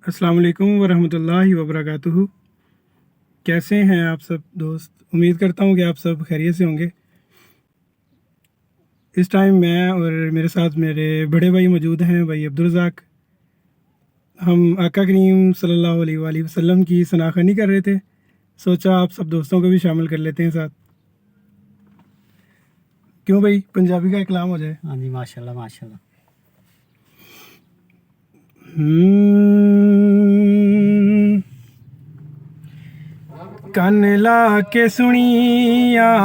السلام علیکم ورحمۃ اللہ وبرکاتہ۔ کیسے ہیں آپ سب دوست؟ امید کرتا ہوں کہ آپ سب خیریت سے ہوں گے۔ اس ٹائم میں اور میرے ساتھ میرے بڑے بھائی موجود ہیں، بھائی عبدالرزاق۔ ہم آقا کریم صلی اللہ علیہ وآلہ وسلم کی ثنا خوانی کر رہے تھے، سوچا آپ سب دوستوں کو بھی شامل کر لیتے ہیں ساتھ۔ کیوں بھائی، پنجابی کا کلام ہو جائے؟ ہاں جی، ماشاء اللہ ماشاء اللہ۔ کن لا کے سنیا،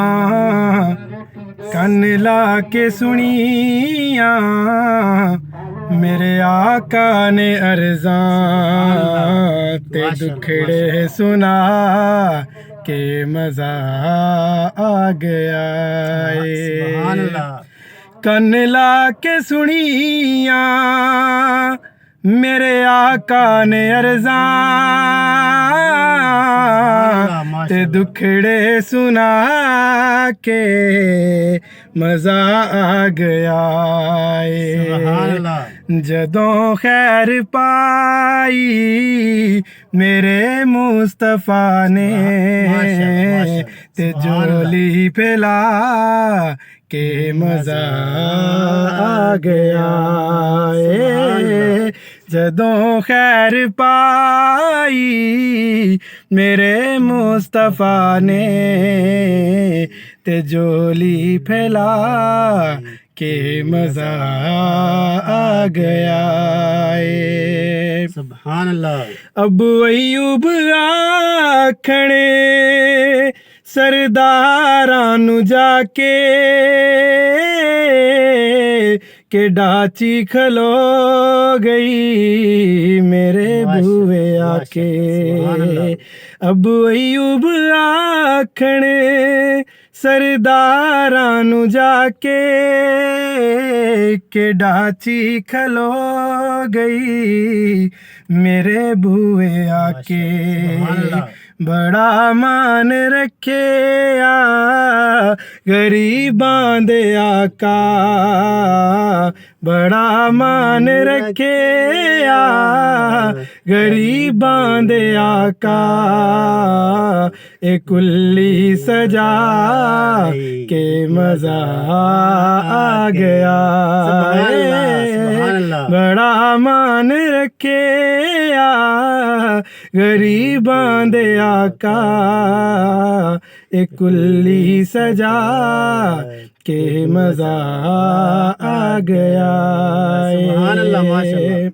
کن لا کے سنیا، میرے آقا نے ارزاں تے دکھڑے سنا کہ مزہ آ گیا سبحان ہے۔ اللہ۔ کن لا کے سنیا، میرے آقا نے ارزاں تے دکھڑے سنا کے مزہ آ گیا ہے۔ جدوں خیر پائی میرے مصطفیٰ نے تے جولی پھیلا کہ مزہ آ گیا ہے۔ جدوں خیر پائی میرے مصطفیٰ نے تے جولی پھیلا کہ مزہ آ گیا ہے۔ سبحان اللہ۔ ابو ایوب آکھنے سرداراں نو جا کے کہ ڈاچی کھلو گئی میرے بوئے آ کے۔ ابو ایوب آکھنے سرداراں نو جا کے کہ ڈاچی کھلو گئی میرے بوئے آ کے۔ بڑا مان رکھے غریباں دے آقا، بڑا مان رکھے غریباں دے آقا، اے کلی سجا کے مزہ آ گیا ہے۔ بڑا مان رکھے غریباں دے آقا، اے کلی سجا کے مزہ آ گیا ہے۔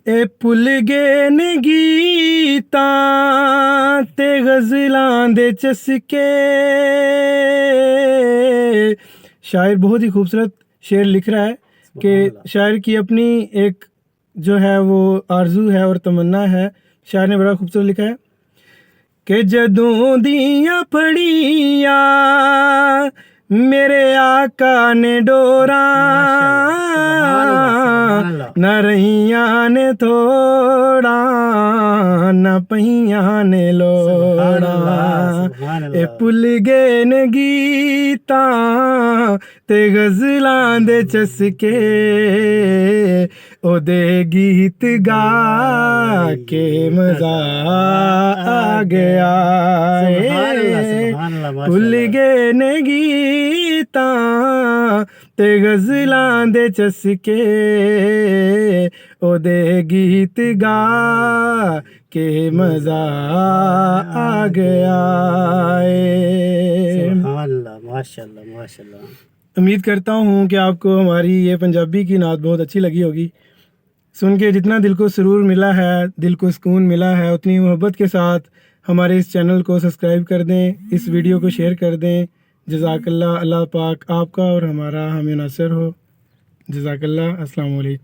اے پل گئے نے گیتاں تے غزلاں دے چسکے۔ شاعر بہت ہی خوبصورت شعر لکھ رہا ہے کہ شاعر کی اپنی ایک جو ہے وہ آرزو ہے اور تمنا ہے۔ شاعر نے بڑا خوبصورت لکھا ہے کہ جدوں دیاں پھڑیاں میرے آقا نے ڈوراں، نہ رہیاں نے تھوڑا نہ پہیاں نے لوڑا۔ اے پل گئے نے گیتاں تے غزلاں دے چسکے، او دے گیت گا کے مزہ آ گیا ہے۔ پل گئے نے گیتاں تے غزلاں دے چسکے، او دے گیت گا کے مزہ آ گیا ہے۔ سبحان اللہ، ماشاء اللہ ماشاء اللہ۔ امید کرتا ہوں کہ آپ کو ہماری یہ پنجابی کی نعت بہت اچھی لگی ہوگی۔ سن کے جتنا دل کو سرور ملا ہے، دل کو سکون ملا ہے، اتنی محبت کے ساتھ ہمارے اس چینل کو سبسکرائب کر دیں، اس ویڈیو کو شیئر کر دیں۔ جزاک اللہ، اللہ پاک آپ کا اور ہمارا حامی ناصر ہو۔ جزاک اللہ، السلام علیکم۔